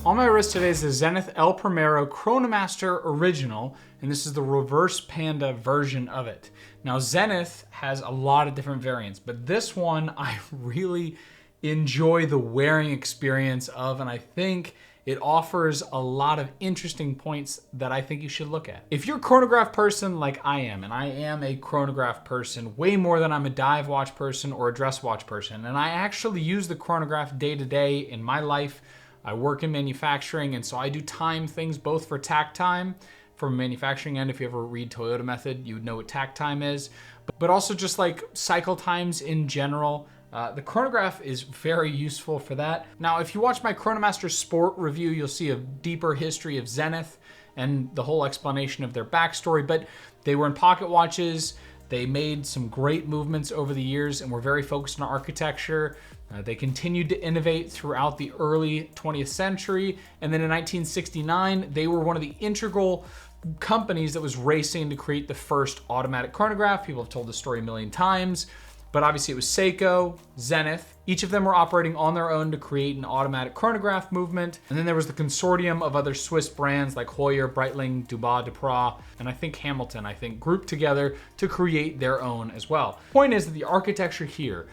On my wrist today is the Zenith El Primero Chronomaster Original, and this is the Reverse Panda version of it. Now Zenith has a lot of different variants, but this one I really enjoy the wearing experience of, and I think it offers a lot of interesting points that I think you should look at. If you're a chronograph person like I am, and I am a chronograph person way more than I'm a dive watch person or a dress watch person, and I actually use the chronograph day to day in my life. I work in manufacturing, and so I do time things both for tack time from a manufacturing end. If you ever read Toyota Method, you would know what tack time is, but also just like cycle times in general. The chronograph is very useful for that. Now, if you watch my Chronomaster Sport review, you'll see a deeper history of Zenith and the whole explanation of their backstory, but they were in pocket watches. They made some great movements over the years and were very focused on architecture. They continued to innovate throughout the early 20th century. And then in 1969, they were one of the integral companies that was racing to create the first automatic chronograph. People have told this story a million times, but obviously it was Seiko, Zenith. Each of them were operating on their own to create an automatic chronograph movement. And then there was the consortium of other Swiss brands like Heuer, Breitling, Dubois, Duprat, and I think Hamilton, grouped together to create their own as well. Point is that the architecture here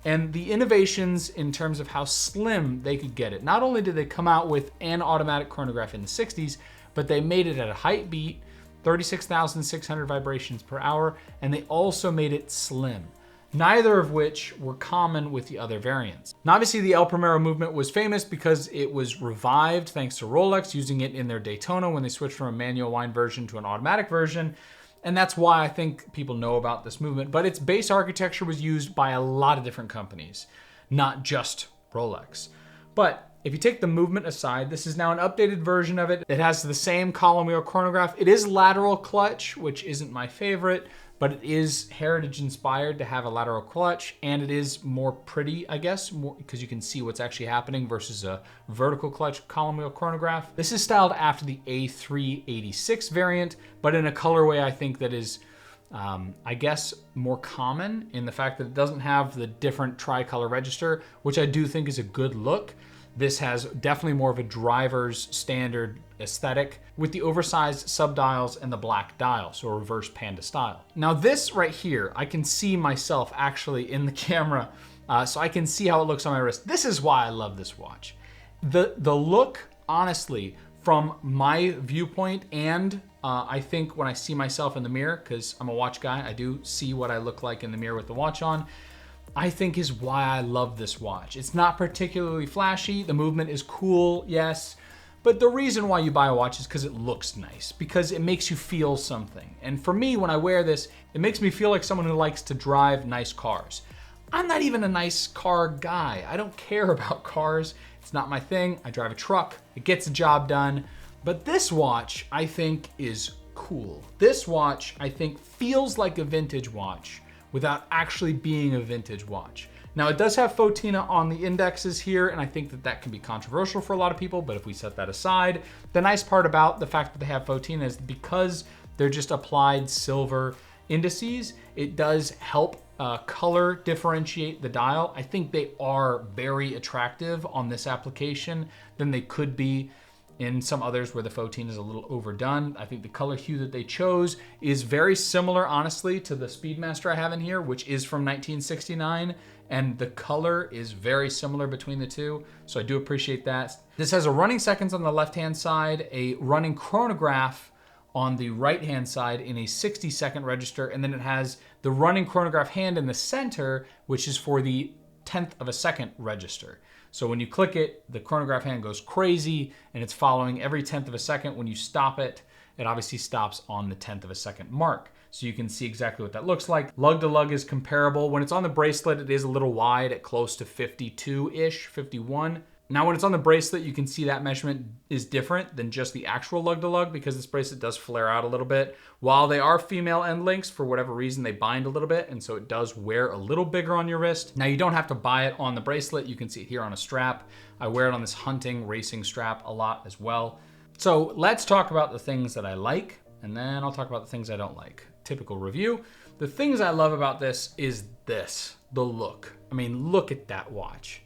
and the innovations in terms of how slim they could get it. Not only did they come out with an automatic chronograph in the 60s, but they made it at a height beat, 36,600 vibrations per hour, and they also made it slim. Neither of which were common with the other variants. Now, obviously the El Primero movement was famous because it was revived thanks to Rolex using it in their Daytona when they switched from a manual wind version to an automatic version. And that's why I think people know about this movement, but its base architecture was used by a lot of different companies, not just Rolex. But if you take the movement aside, this is now an updated version of it. It has the same column wheel chronograph. It is lateral clutch, which isn't my favorite, but it is heritage inspired to have a lateral clutch, and it is more pretty, I guess, because you can see what's actually happening versus a vertical clutch column wheel chronograph. This is styled after the A386 variant, but in a colorway I think that is, I guess, more common in the fact that it doesn't have the different tricolor register, which I do think is a good look. This has definitely more of a driver's standard aesthetic with the oversized subdials and the black dial, so a reverse Panda style. Now this right here, I can see myself actually in the camera, so I can see how it looks on my wrist. This is why I love this watch. The look, honestly, from my viewpoint, and I think when I see myself in the mirror, because I'm a watch guy, I do see what I look like in the mirror with the watch on, I think is why I love this watch. It's not particularly flashy. The movement is cool, yes. But the reason why you buy a watch is because it looks nice, because it makes you feel something. And for me, when I wear this, it makes me feel like someone who likes to drive nice cars. I'm not even a nice car guy. I don't care about cars. It's not my thing. I drive a truck. It gets the job done. But this watch, I think, is cool. This watch, I think, feels like a vintage watch without actually being a vintage watch. Now it does have Fotina on the indexes here, and I think that that can be controversial for a lot of people, but if we set that aside, the nice part about the fact that they have Fotina is because they're just applied silver indices, it does help color differentiate the dial. I think they are very attractive on this application than they could be in some others where the Fotina is a little overdone. I think the color hue that they chose is very similar, honestly, to the Speedmaster I have in here, which is from 1969, and the color is very similar between the two, so I do appreciate that. This has a running seconds on the left-hand side, a running chronograph on the right-hand side in a 60-second register, and then it has the running chronograph hand in the center, which is for the 1/10 of a second register. So when you click it, the chronograph hand goes crazy and it's following every 1/10 of a second. When you stop it, it obviously stops on the 1/10 of a second mark. So you can see exactly what that looks like. Lug to lug is comparable. When it's on the bracelet, it is a little wide at close to 52-ish, 51. Now when it's on the bracelet, you can see that measurement is different than just the actual lug to lug because this bracelet does flare out a little bit. While they are female end links, for whatever reason, they bind a little bit, and so it does wear a little bigger on your wrist. Now you don't have to buy it on the bracelet. You can see it here on a strap. I wear it on this hunting racing strap a lot as well. So let's talk about the things that I like, and then I'll talk about the things I don't like. Typical review. The things I love about this is this, the look. I mean, look at that watch.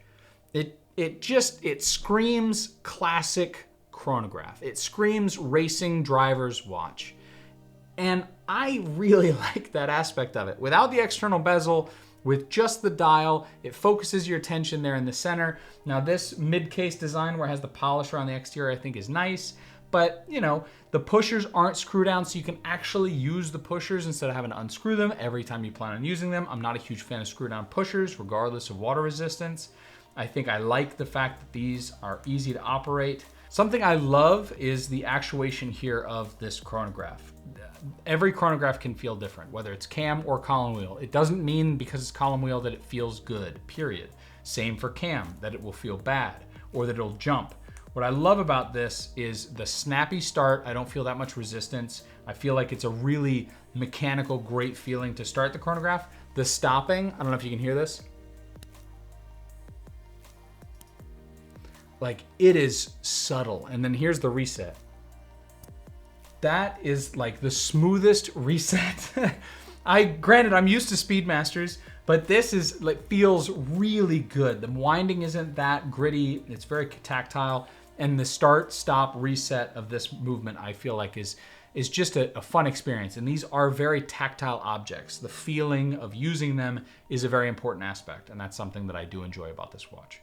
it screams classic chronograph. It screams racing driver's watch. And I really like that aspect of it. Without the external bezel, with just the dial, it focuses your attention there in the center. Now this mid-case design where it has the polisher on the exterior I think is nice, but you know, the pushers aren't screw down, so you can actually use the pushers instead of having to unscrew them every time you plan on using them. I'm not a huge fan of screw down pushers, regardless of water resistance. I think I like the fact that these are easy to operate. Something I love is the actuation here of this chronograph. Every chronograph can feel different, whether it's cam or column wheel. It doesn't mean because it's column wheel that it feels good, period. Same for cam, that it will feel bad or that it'll jump. What I love about this is the snappy start. I don't feel that much resistance. I feel like it's a really mechanical, great feeling to start the chronograph. The stopping, I don't know if you can hear this. Like, it is subtle. And then here's the reset. That is like the smoothest reset. Granted, I'm used to Speedmasters, but this is like feels really good. The winding isn't that gritty. It's very tactile. And the start, stop, reset of this movement, I feel like is just a fun experience. And these are very tactile objects. The feeling of using them is a very important aspect. And that's something that I do enjoy about this watch.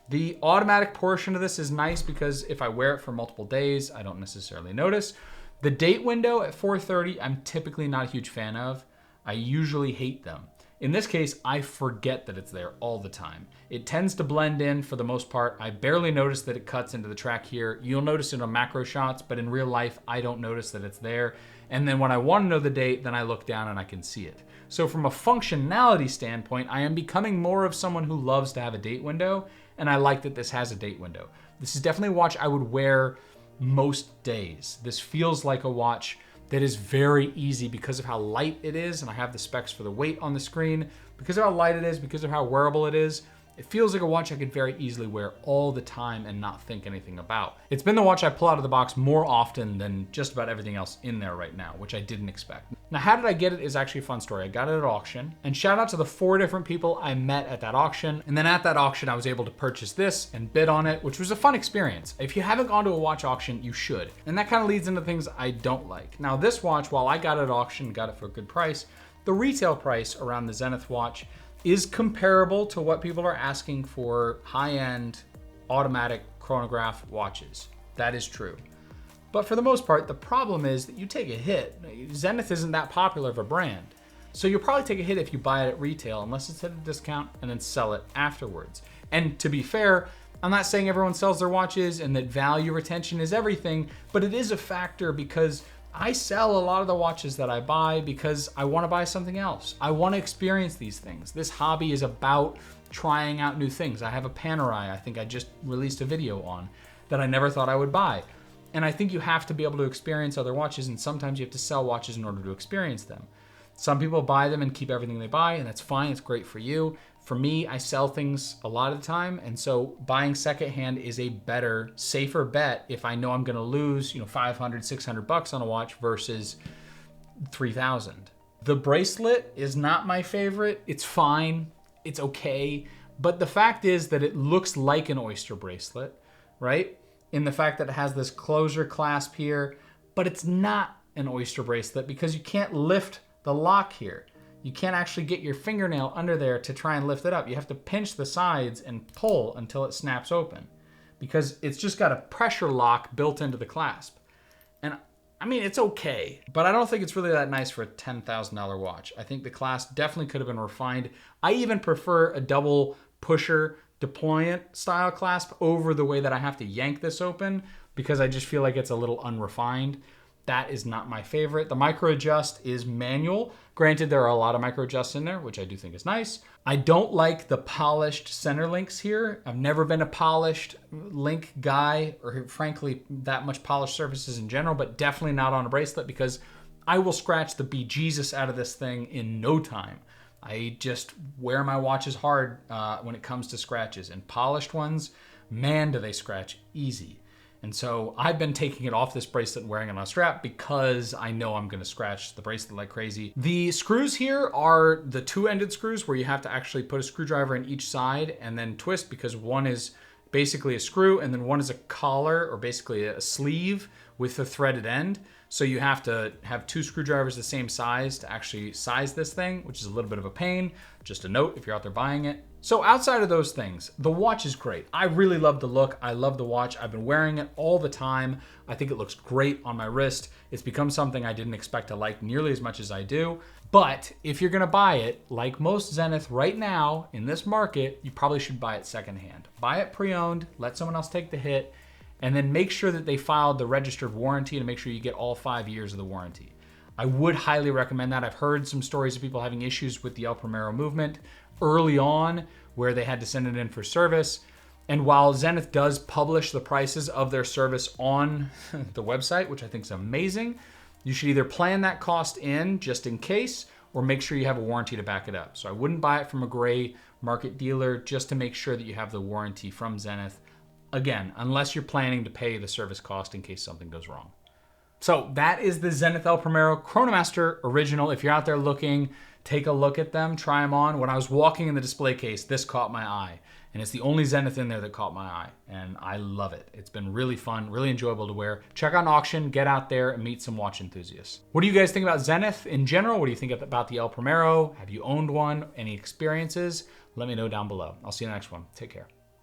The automatic portion of this is nice because if I wear it for multiple days, I don't necessarily notice. The date window at 4:30, I'm typically not a huge fan of. I usually hate them. In this case, I forget that it's there all the time. It tends to blend in for the most part. I barely notice that it cuts into the track here. You'll notice it on macro shots, but in real life, I don't notice that it's there. And then when I want to know the date, then I look down and I can see it. So from a functionality standpoint, I am becoming more of someone who loves to have a date window, and I like that this has a date window. This is definitely a watch I would wear most days. This feels like a watch that is very easy because of how light it is, and I have the specs for the weight on the screen. Because of how light it is, because of how wearable it is, it feels like a watch I could very easily wear all the time and not think anything about. It's been the watch I pull out of the box more often than just about everything else in there right now, which I didn't expect. Now, how did I get it is actually a fun story. I got it at auction, and shout out to the 4 different people I met at that auction. And then at that auction, I was able to purchase this and bid on it, which was a fun experience. If you haven't gone to a watch auction, you should. And that kind of leads into things I don't like. Now, this watch, while I got it at auction, got it for a good price, the retail price around the Zenith watch is comparable to what people are asking for high-end automatic chronograph watches. That is true. But for the most part, the problem is that you take a hit. Zenith isn't that popular of a brand. So you'll probably take a hit if you buy it at retail, unless it's at a discount, and then sell it afterwards. And to be fair, I'm not saying everyone sells their watches and that value retention is everything, but it is a factor because I sell a lot of the watches that I buy because I want to buy something else. I want to experience these things. This hobby is about trying out new things. I have a Panerai I think I just released a video on that I never thought I would buy. And I think you have to be able to experience other watches, and sometimes you have to sell watches in order to experience them. Some people buy them and keep everything they buy, and that's fine. It's great for you. For me, I sell things a lot of the time, and so buying secondhand is a better, safer bet if I know I'm going to lose, $500, $600 on a watch versus $3,000. The bracelet is not my favorite. It's fine. It's okay. But the fact is that it looks like an oyster bracelet, right? In the fact that it has this closure clasp here, but it's not an oyster bracelet because you can't lift the lock here. You can't actually get your fingernail under there to try and lift it up. You have to pinch the sides and pull until it snaps open because it's just got a pressure lock built into the clasp. And I mean, it's okay, but I don't think it's really that nice for a $10,000 watch. I think the clasp definitely could have been refined. I even prefer a double pusher deployant style clasp over the way that I have to yank this open because I just feel like it's a little unrefined. That is not my favorite. The micro adjust is manual. Granted, there are a lot of micro adjusts in there, which I do think is nice. I don't like the polished center links here. I've never been a polished link guy, or frankly, that much polished surfaces in general, but definitely not on a bracelet because I will scratch the bejesus out of this thing in no time. I just wear my watches hard when it comes to scratches, and polished ones, man, do they scratch easy. And so I've been taking it off this bracelet and wearing it on a strap because I know I'm going to scratch the bracelet like crazy. The screws here are the 2-ended screws where you have to actually put a screwdriver in each side and then twist because one is basically a screw, and then one is a collar, or basically a sleeve with a threaded end. So you have to have 2 screwdrivers the same size to actually size this thing, which is a little bit of a pain. Just a note if you're out there buying it. So outside of those things, the watch is great. I really love the look. I love the watch. I've been wearing it all the time. I think it looks great on my wrist. It's become something I didn't expect to like nearly as much as I do. But if you're gonna buy it, like most Zenith right now in this market, you probably should buy it secondhand. Buy it pre-owned, let someone else take the hit, and then make sure that they filed the registered warranty to make sure you get all 5 years of the warranty. I would highly recommend that. I've heard some stories of people having issues with the El Primero movement early on where they had to send it in for service. And while Zenith does publish the prices of their service on the website, which I think is amazing, you should either plan that cost in just in case, or make sure you have a warranty to back it up. So I wouldn't buy it from a gray market dealer just to make sure that you have the warranty from Zenith. Again, unless you're planning to pay the service cost in case something goes wrong. So that is the Zenith El Primero Chronomaster Original. If you're out there looking, take a look at them, try them on. When I was walking in the display case, this caught my eye. And it's the only Zenith in there that caught my eye. And I love it. It's been really fun, really enjoyable to wear. Check out an auction, get out there and meet some watch enthusiasts. What do you guys think about Zenith in general? What do you think about the El Primero? Have you owned one? Any experiences? Let me know down below. I'll see you in the next one. Take care.